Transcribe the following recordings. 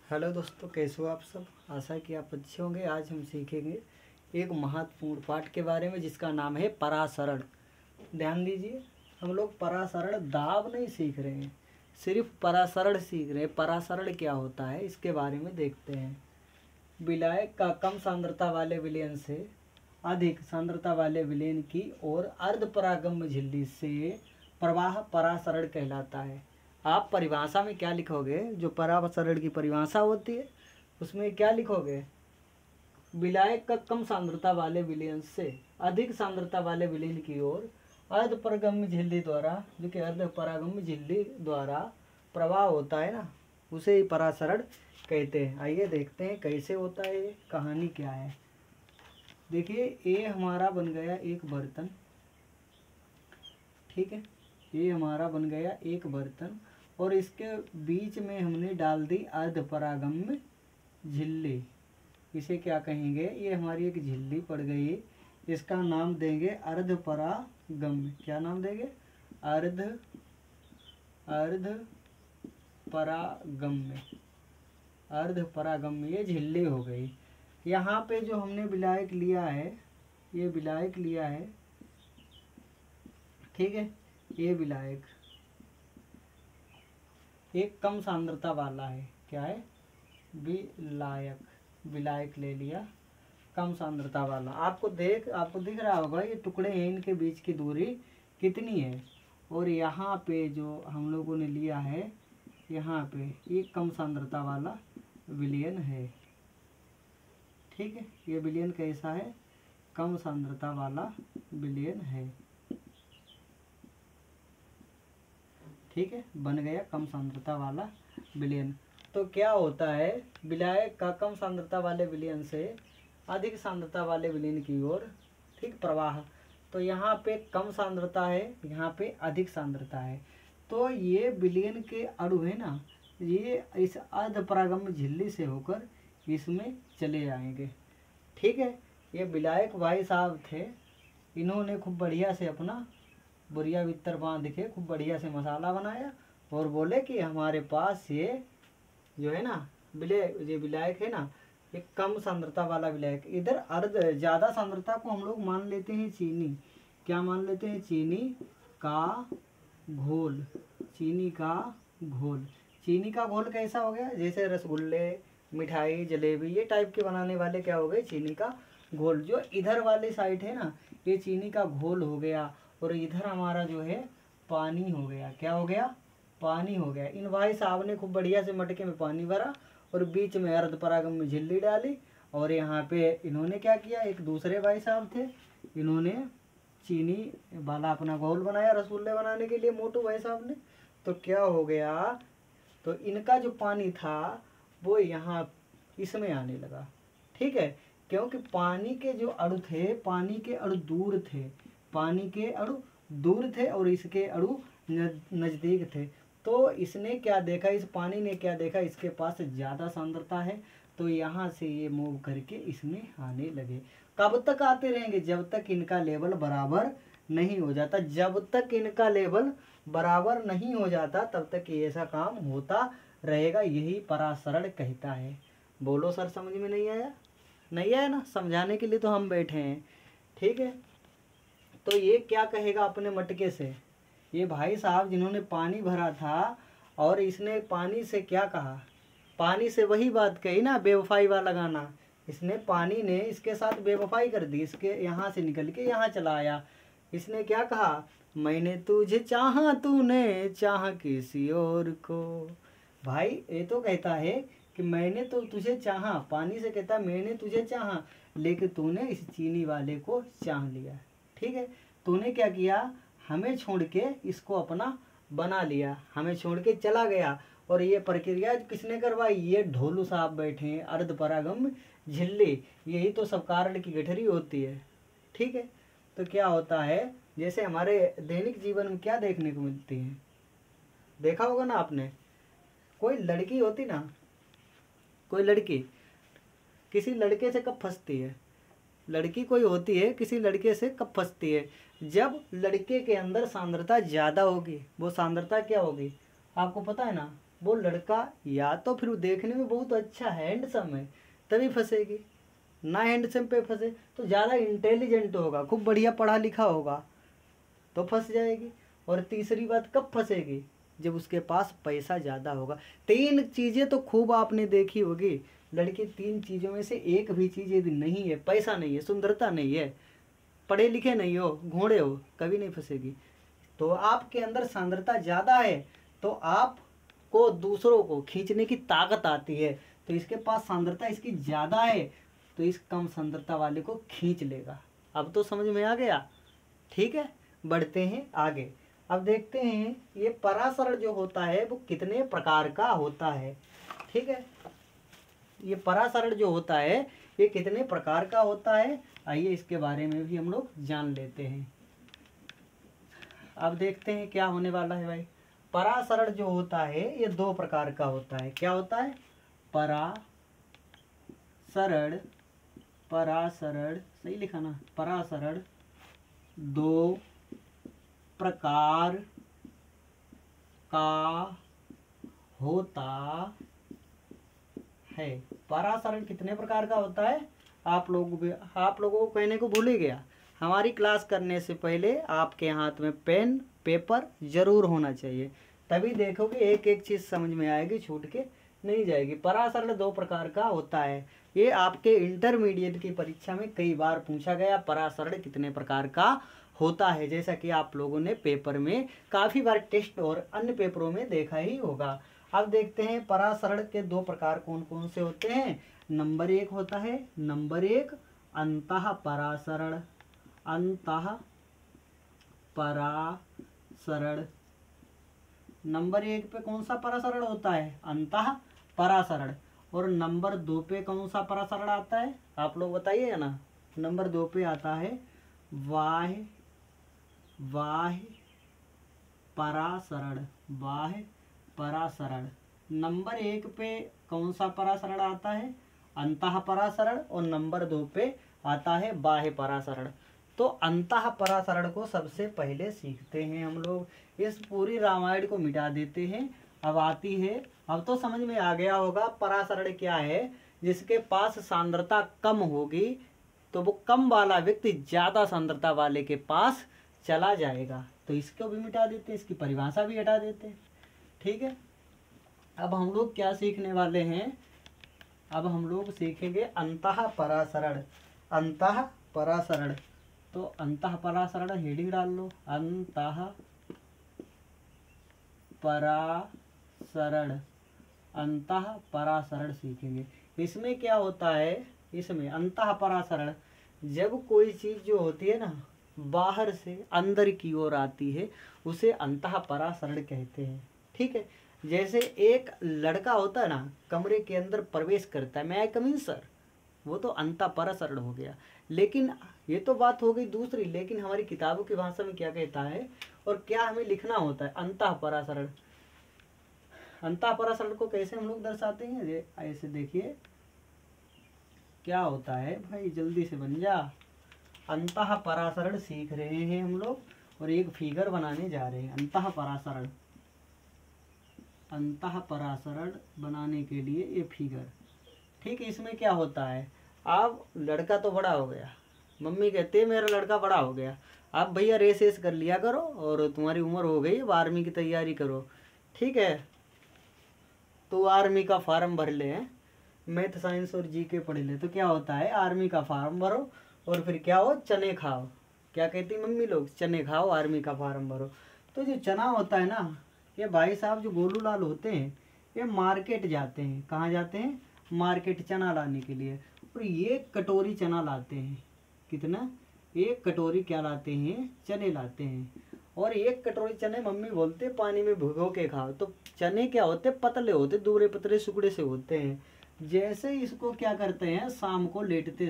Hello दोस्तों, कैसे हो आप सब। आशा है कि आप अच्छे होंगे। आज हम सीखेंगे एक महत्वपूर्ण पाठ के बारे में जिसका नाम है परासरण। ध्यान दीजिए, हम लोग परासरण दाब नहीं सीख रहे हैं, सिर्फ परासरण सीख रहे हैं। परासरण क्या होता है इसके बारे में देखते हैं। विलायक का कम सांद्रता वाले विलयन से अधिक सांद्रता वाले विलयन की ओर अर्धपरागम्य झिल्ली से प्रवाह परासरण कहलाता है। आप परिभाषा में क्या लिखोगे, जो परासरण की परिभाषा होती है उसमें क्या लिखोगे, विलायक का कम सांद्रता वाले विलयन से अधिक सांद्रता वाले विलयन की ओर अर्धपरागम्य झिल्ली द्वारा, जो कि अर्धपरागम्य झिल्ली द्वारा प्रवाह होता है ना, उसे ही परासरण कहते हैं। आइए देखते हैं कैसे होता है, ये कहानी क्या है। देखिए, ये हमारा बन गया एक बर्तन, ठीक है। ये हमारा बन गया एक बर्तन और इसके बीच में हमने डाल दी अर्धपरागम्य झिल्ली। इसे क्या कहेंगे, ये हमारी एक झिल्ली पड़ गई, इसका नाम देंगे अर्धपरागम्य। क्या नाम देंगे, अर्धपरागम्य। अर्धपरागम्य ये झिल्ली हो गई। यहाँ पे जो हमने विलायक लिया है, ये विलायक लिया है, ठीक है। ये विलायक एक कम सांद्रता वाला है। क्या है, विलायक। विलायक ले लिया कम सांद्रता वाला। आपको दिख रहा होगा ये टुकड़े हैं, इनके बीच की दूरी कितनी है। और यहाँ पे जो हम लोगों ने लिया है, यहाँ पे एक कम सांद्रता वाला विलयन है, ठीक है। ये विलयन कैसा है, कम सांद्रता वाला विलयन है, ठीक है। बन गया कम सांद्रता वाला विलयन। तो क्या होता है, विलायक का कम सांद्रता वाले विलयन से अधिक सांद्रता वाले विलयन की ओर, ठीक, प्रवाह। तो यहाँ पे कम सांद्रता है, यहाँ पे अधिक सांद्रता है। तो ये विलयन के अणु है ना, ये इस अर्धपरागम्य झिल्ली से होकर इसमें चले जाएंगे, ठीक है। ये विलायक भाई साहब थे, इन्होंने खूब बढ़िया से अपना बुरिया बित्तर बांध के खूब बढ़िया से मसाला बनाया और बोले कि हमारे पास ये जो है ना ये विलायक है ना, ये कम सांद्रता वाला विलायक। इधर ज़्यादा सांद्रता को हम लोग मान लेते हैं चीनी। क्या मान लेते हैं, चीनी का घोल। चीनी का घोल। चीनी का घोल कैसा हो गया, जैसे रसगुल्ले, मिठाई, जलेबी, ये टाइप के बनाने वाले क्या हो गए, चीनी का घोल। जो इधर वाली साइड है ना, ये चीनी का घोल हो गया और इधर हमारा जो है पानी हो गया। क्या हो गया, पानी हो गया। इन भाई साहब ने खूब बढ़िया से मटके में पानी भरा और बीच में अर्धपरागम्य झिल्ली डाली और यहाँ पे इन्होंने क्या किया, एक दूसरे भाई साहब थे, इन्होंने चीनी वाला अपना घोल बनाया रसगुल्ले बनाने के लिए, मोटू भाई साहब ने। तो क्या हो गया, तो इनका जो पानी था वो यहाँ इसमें आने लगा, ठीक है। क्योंकि पानी के जो अणु थे, पानी के अणु दूर थे, पानी के अणु दूर थे और इसके अणु नज़दीक थे। तो इसने क्या देखा, इस पानी ने क्या देखा, इसके पास ज़्यादा सांद्रता है, तो यहाँ से ये मूव करके इसमें आने लगे। कब तक आते रहेंगे, जब तक इनका लेवल बराबर नहीं हो जाता। जब तक इनका लेवल बराबर नहीं हो जाता तब तक ये ऐसा काम होता रहेगा। यही परासरण कहता है। बोलो सर, समझ में नहीं आया? नहीं आया ना, समझाने के लिए तो हम बैठे हैं, ठीक है। तो ये क्या कहेगा अपने मटके से, ये भाई साहब जिन्होंने पानी भरा था और इसने पानी से क्या कहा, पानी से वही बात कही ना, बेवफाई वाला गाना। इसने पानी ने इसके साथ बेवफाई कर दी, इसके यहाँ से निकल के यहाँ चला आया। इसने क्या कहा, मैंने तुझे चाहा तूने चाहा किसी और को। भाई ये तो कहता है कि मैंने तो तुझे चाहा, पानी से कहता मैंने तुझे चाहा, लेकिन तूने इस चीनी वाले को चाह लिया, ठीक है। तूने क्या किया, हमें छोड़ के इसको अपना बना लिया, हमें छोड़ के चला गया। और ये प्रक्रिया किसने करवाई, ये ढोलू साहब बैठे हैं, अर्धपरागम्य झिल्ली। यही तो सब कारण की गठरी होती है, ठीक है। तो क्या होता है, जैसे हमारे दैनिक जीवन में क्या देखने को मिलती है, देखा होगा ना आपने, कोई लड़की होती ना, कोई लड़की किसी लड़के से कब फंसती है, लड़की कोई होती है किसी लड़के से कब फंसती है, जब लड़के के अंदर सांद्रता ज़्यादा होगी। वो सांद्रता क्या होगी आपको पता है ना, वो लड़का या तो फिर वो देखने में बहुत अच्छा है, हैंडसम है, तभी फंसेगी। ना हैंडसम पे फंसे तो ज़्यादा इंटेलिजेंट होगा, खूब बढ़िया पढ़ा लिखा होगा, तो फंस जाएगी। और तीसरी बात कब फंसेगी, जब उसके पास पैसा ज़्यादा होगा। 3 चीज़ें तो खूब आपने देखी होगी, लड़के 3 चीज़ों में से एक भी चीज़ यदि नहीं है, पैसा नहीं है, सुंदरता नहीं है, पढ़े लिखे नहीं हो, घोड़े हो, कभी नहीं फंसेगी। तो आपके अंदर सांद्रता ज़्यादा है तो आपको दूसरों को खींचने की ताकत आती है। तो इसके पास सांद्रता इसकी ज़्यादा है तो इस कम सांद्रता वाले को खींच लेगा। अब तो समझ में आ गया। ठीक है, बढ़ते हैं आगे। अब देखते हैं ये परासरण जो होता है वो कितने प्रकार का होता है। ठीक है, ये परासरण जो होता है ये कितने प्रकार का होता है, आइए इसके बारे में भी हम लोग जान लेते हैं। अब देखते हैं क्या होने वाला है भाई। परासरण जो होता है ये 2 प्रकार का होता है। क्या होता है, परासरण, परासरण सही लिखा ना, परासरण 2 प्रकार का होता है। परासरण कितने प्रकार का होता है, आप लोगों को कहने को भूल ही गया। हमारी क्लास करने से पहले आपके हाथ में पेन पेपर जरूर होना चाहिए, तभी देखोगे एक एक चीज़ समझ में आएगी, छूट के नहीं जाएगी। परासरण 2 प्रकार का होता है। ये आपके इंटरमीडिएट की परीक्षा में कई बार पूछा गया, परासरण कितने प्रकार का होता है, जैसा कि आप लोगों ने पेपर में काफ़ी बार टेस्ट और अन्य पेपरों में देखा ही होगा। अब देखते हैं परासरण के 2 प्रकार कौन कौन से होते हैं। नंबर 1 होता है, नंबर 1 अंतः परासरण, अंतः परासरण। नंबर 1 पे कौन सा परासरण होता है, अंतः परासरण। और नंबर 2 पे कौन सा परासरण आता है, आप लोग बताइए ना। नंबर 2 पे आता है बाह्य परासरण, बाह्य परासरण। नंबर 1 पे कौन सा परासरण आता है, अंतः परासरण, और नंबर 2 पे आता है बाह्य परासरण। तो अंतः परासरण को सबसे पहले सीखते हैं हम लोग। इस पूरी रामायण को मिटा देते हैं। अब आती है, अब तो समझ में आ गया होगा परासरण क्या है। जिसके पास सांद्रता कम होगी तो वो कम वाला व्यक्ति ज़्यादा सांद्रता वाले के पास चला जाएगा। तो इसको भी मिटा देते हैं, इसकी परिभाषा भी हटा देते हैं। ठीक है, अब हम लोग क्या सीखने वाले हैं, अब हम लोग सीखेंगे अंतः परासरण। अंतः परासरण, तो अंतः परासरण हेडिंग डाल लो, अंतः परासरण, अंतः परासरण सीखेंगे। इसमें क्या होता है, इसमें अंतः परासरण, जब कोई चीज़ जो होती है ना बाहर से अंदर की ओर आती है उसे अंतः परासरण कहते हैं। ठीक है, जैसे एक लड़का होता है ना, कमरे के अंदर प्रवेश करता है, मैं आई कम इन सर, वो तो अंतः परासरण हो गया। लेकिन ये तो बात हो गई दूसरी, लेकिन हमारी किताबों की भाषा में क्या कहता है और क्या हमें लिखना होता है, अंतः परासरण। अंतः परासरण को कैसे हम लोग दर्शाते हैं, ये ऐसे देखिए क्या होता है भाई, जल्दी से बन जा। अंतः परासरण सीख रहे हैं हम लोग और एक फिगर बनाने जा रहे हैं। अंतः परासरण, अंतः परासरण बनाने के लिए ये फिगर। ठीक है, इसमें क्या होता है, अब लड़का तो बड़ा हो गया, मम्मी कहते हैं मेरा लड़का बड़ा हो गया, आप भैया रेस वेस कर लिया करो और तुम्हारी उम्र हो गई, अब आर्मी की तैयारी करो। ठीक है, तो आर्मी का फार्म भर ले, मैथ साइंस और जीके पढ़ ले। तो क्या होता है, आर्मी का फार्म भरो और फिर क्या हो, चने खाओ। क्या कहती मम्मी लोग, चने खाओ, आर्मी का फार्म भरो। तो जो चना होता है ना, ये भाई साहब जो गोलू लाल होते हैं ये मार्केट जाते हैं। कहाँ जाते हैं, मार्केट चना लाने के लिए। और ये कटोरी चना लाते हैं, कितना, 1 कटोरी क्या लाते हैं, चने लाते हैं। और 1 कटोरी चने मम्मी बोलते पानी में भिगो के खाओ। तो चने क्या होते, पतले होते, दूबड़े पतले सुकड़े से होते हैं। जैसे इसको क्या करते हैं, शाम को लेटते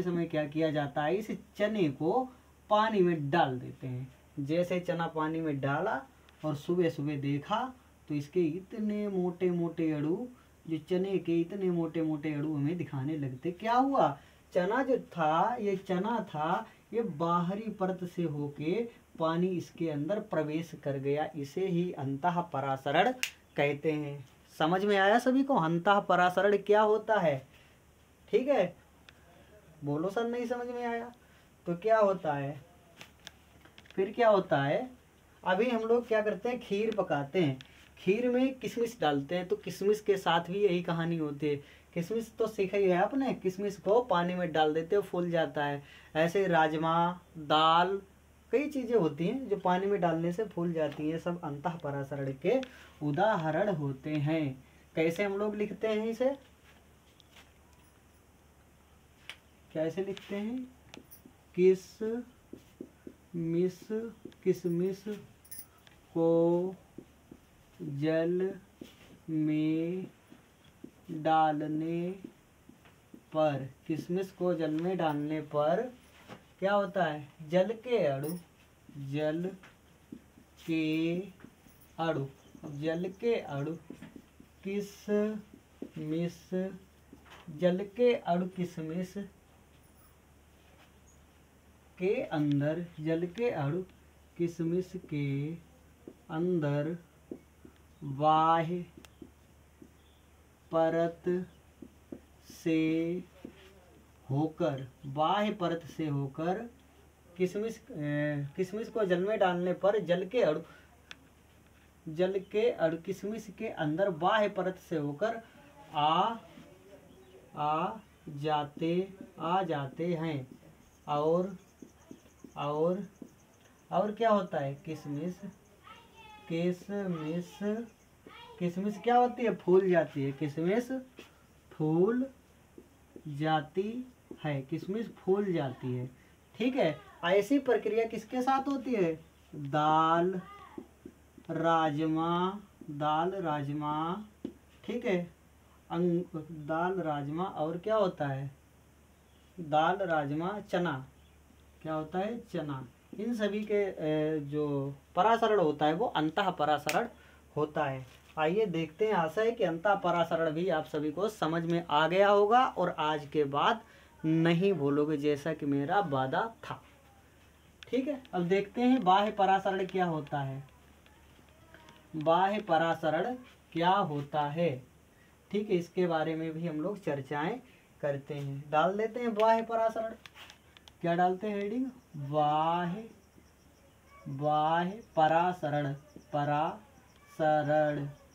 समय क्या किया जाता है, इस चने को पानी में डाल देते हैं। जैसे चना पानी में डाला और सुबह सुबह देखा तो इसके इतने मोटे मोटे अणु, जो चने के इतने मोटे मोटे अणु हमें दिखाने लगते। क्या हुआ, चना जो था, ये चना था, ये बाहरी परत से होके पानी इसके अंदर प्रवेश कर गया, इसे ही अंतः परासरण कहते हैं। समझ में आया सभी को अंतः परासरण क्या होता है? ठीक है, बोलो सर नहीं समझ में आया तो क्या होता है? फिर क्या होता है, अभी हम लोग क्या करते हैं, खीर पकाते हैं, खीर में किशमिश डालते हैं, तो किशमिश के साथ भी यही कहानी होती है। किशमिश तो सीखा ही है आपने, किशमिश को पानी में डाल देते हो फूल जाता है। ऐसे राजमा, दाल, कई चीजें होती हैं जो पानी में डालने से फूल जाती हैं, सब अंतः परासरण के उदाहरण होते हैं। कैसे हम लोग लिखते हैं इसे, कैसे लिखते हैं? किशमिश को जल में डालने पर, किशमिश को जल में डालने पर क्या होता है? जल के अणु किशमिश के अंदर बाह्य परत से होकर किशमिश को जल में डालने पर जल के अणु किशमिश के अंदर बाह्य परत से होकर आ जाते हैं। और क्या होता है? किशमिश क्या होती है? फूल जाती है। किशमिश फूल जाती है। ठीक है, ऐसी प्रक्रिया किसके साथ होती है? दाल राजमा, ठीक है, दाल राजमा, और क्या होता है? दाल राजमा चना, क्या होता है? चना। इन सभी के जो परासरण होता है वो अंतः परासरण होता है। आइए देखते हैं, आशा है कि अंतः परासरण भी आप सभी को समझ में आ गया होगा और आज के बाद नहीं भूलोगे, जैसा कि मेरा वादा था। ठीक है, अब देखते हैं बाह्य परासरण क्या होता है। बाह्य परासरण क्या होता है, ठीक है, इसके बारे में भी हम लोग चर्चाएं करते हैं। डाल देते हैं बाह्य परासरण, क्या डालते हैं हेडिंग? बाह्य परासरण,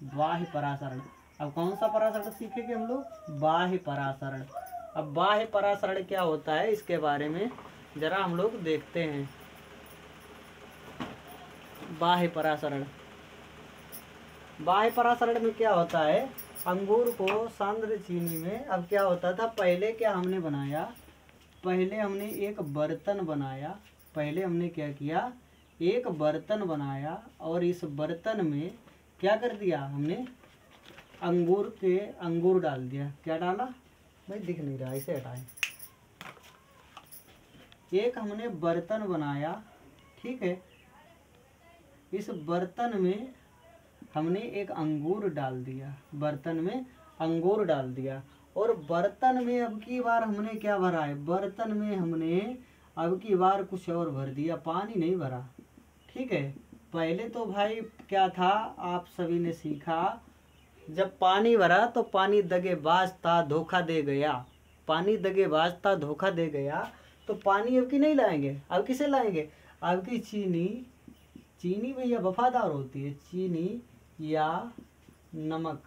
बाह्य परासरण। अब कौन सा परासरण सीखेंगे हम लोग? बाह्य परासरण। अब बाह्य परासरण क्या होता है इसके बारे में जरा हम लोग देखते हैं। बाह्य परासरण में क्या होता है? अंगूर को सांद्र चीनी में, अब क्या होता था पहले, क्या हमने बनाया, पहले हमने एक बर्तन बनाया, पहले हमने क्या किया, एक बर्तन बनाया, और इस बर्तन में क्या कर दिया हमने? अंगूर डाल दिया। क्या डाला भाई? दिख नहीं रहा, इसे हटाएं। एक हमने बर्तन बनाया, ठीक है, इस बर्तन में हमने एक अंगूर डाल दिया, बर्तन में अंगूर डाल दिया, और बर्तन में अब की बार हमने क्या भरा है? बर्तन में हमने अब की बार कुछ और भर दिया, पानी नहीं भरा। ठीक है, पहले तो भाई क्या था, आप सभी ने सीखा, जब पानी भरा तो पानी दगेबाज था, धोखा दे गया। पानी दगेबाज था, धोखा दे गया, तो पानी अब की नहीं लाएंगे, अब किसे लाएंगे? अब की चीनी भैया वफादार होती है, चीनी या नमक,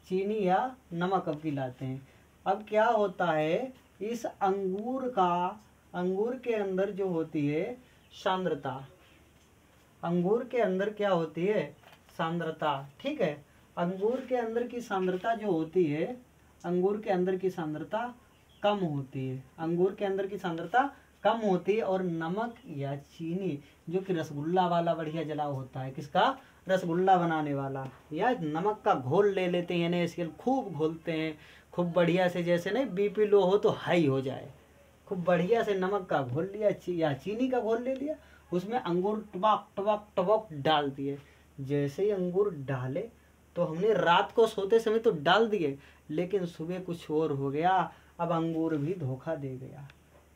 चीनी या नमक अब की लाते हैं। अब क्या होता है, इस अंगूर के अंदर जो होती है सांद्रता, अंगूर के अंदर क्या होती है? सांद्रता। ठीक है, अंगूर के अंदर की सांद्रता जो होती है, अंगूर के अंदर की सांद्रता कम होती है, अंगूर के अंदर की सांद्रता कम होती है, और नमक या चीनी जो कि रसगुल्ला वाला बढ़िया जलाव होता है, किसका? रसगुल्ला बनाने वाला, या नमक का घोल ले लेते हैं, यानी इसके खूब घोलते हैं, खूब बढ़िया से, जैसे नहीं बीपी लो हो तो हाई हो जाए, खूब बढ़िया से नमक का घोल लिया या चीनी का घोल ले लिया, उसमें अंगूर टबक टबक टबक डाल दिए। जैसे ही अंगूर डाले तो हमने रात को सोते समय तो डाल दिए, लेकिन सुबह कुछ और हो गया, अब अंगूर भी धोखा दे गया।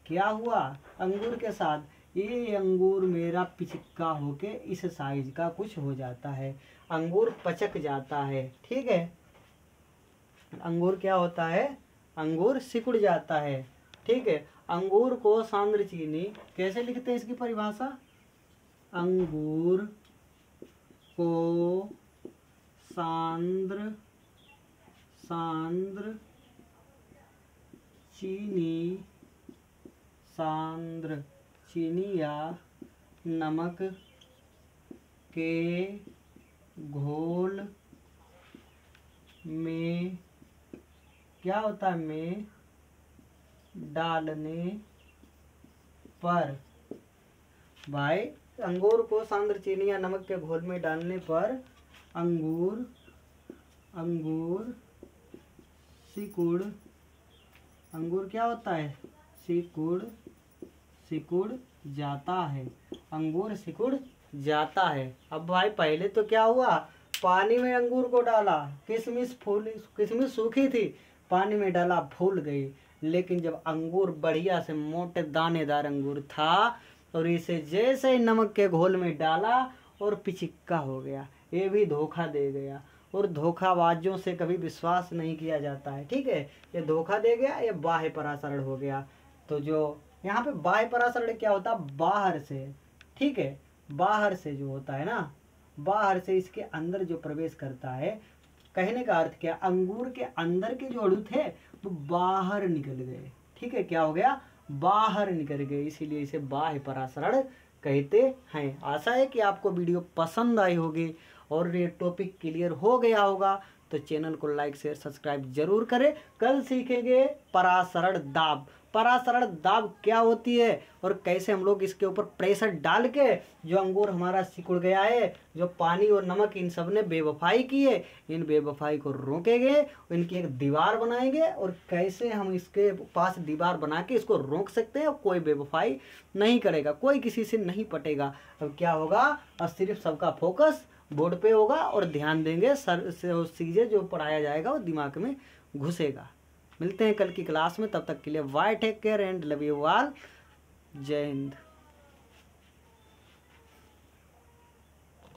क्या हुआ अंगूर के साथ? ये अंगूर मेरा पिचक्का होके इस साइज का कुछ हो जाता है, अंगूर पचक जाता है। ठीक है, अंगूर क्या होता है, अंगूर सिकुड़ जाता है। ठीक है, अंगूर को सांद्र चीनी कैसे लिखते हैं, इसकी परिभाषा, अंगूर को सांद्र चीनी या नमक के घोल में क्या होता है, में डालने पर। भाई अंगूर को सांद्र चीनी या नमक के घोल में डालने पर अंगूर सिकुड़, अंगूर क्या होता है, सिकुड़ जाता है, अंगूर सिकुड़ जाता है। अब भाई पहले तो क्या हुआ, पानी में अंगूर को डाला, किशमिश सूखी थी, पानी में डाला फूल गई। लेकिन जब अंगूर बढ़िया से मोटे दानेदार अंगूर था और इसे जैसे ही नमक के घोल में डाला और पिचिक्का हो गया। ये भी धोखा दे गया, और धोखाबाजों से कभी विश्वास नहीं किया जाता है। ठीक है, ये धोखा दे गया, ये बाह्य परासरण हो गया। तो जो यहाँ पे बाह्य परासरण क्या होता है, बाहर से। ठीक है, बाहर से जो होता है ना, बाहर से इसके अंदर जो प्रवेश करता है, कहने का अर्थ क्या, अंगूर के अंदर के जो अणु थे वो बाहर निकल गए। ठीक है, क्या हो गया, बाहर निकल गए, इसीलिए इसे बाह्य परासरण कहते हैं। आशा है कि आपको वीडियो पसंद आई होगी और ये टॉपिक क्लियर हो गया होगा। तो चैनल को लाइक शेयर सब्सक्राइब जरूर करें। कल सीखेंगे परासरण दाब, परासरण दाब क्या होती है और कैसे हम लोग इसके ऊपर प्रेशर डाल के जो अंगूर हमारा सिकुड़ गया है, जो पानी और नमक इन सब ने बेवफाई की है, इन बेवफाई को रोकेंगे, इनकी एक दीवार बनाएंगे और कैसे हम इसके पास दीवार बना के इसको रोक सकते हैं और कोई बेवफाई नहीं करेगा, कोई किसी से नहीं पटेगा। अब क्या होगा, और सिर्फ सबका फोकस बोर्ड पे होगा और ध्यान देंगे, सर से चीज़ें जो पढ़ाया जाएगा वो दिमाग में घुसेगा। मिलते हैं कल की क्लास में, तब तक के लिए bye, take care and love you all, जय हिंद।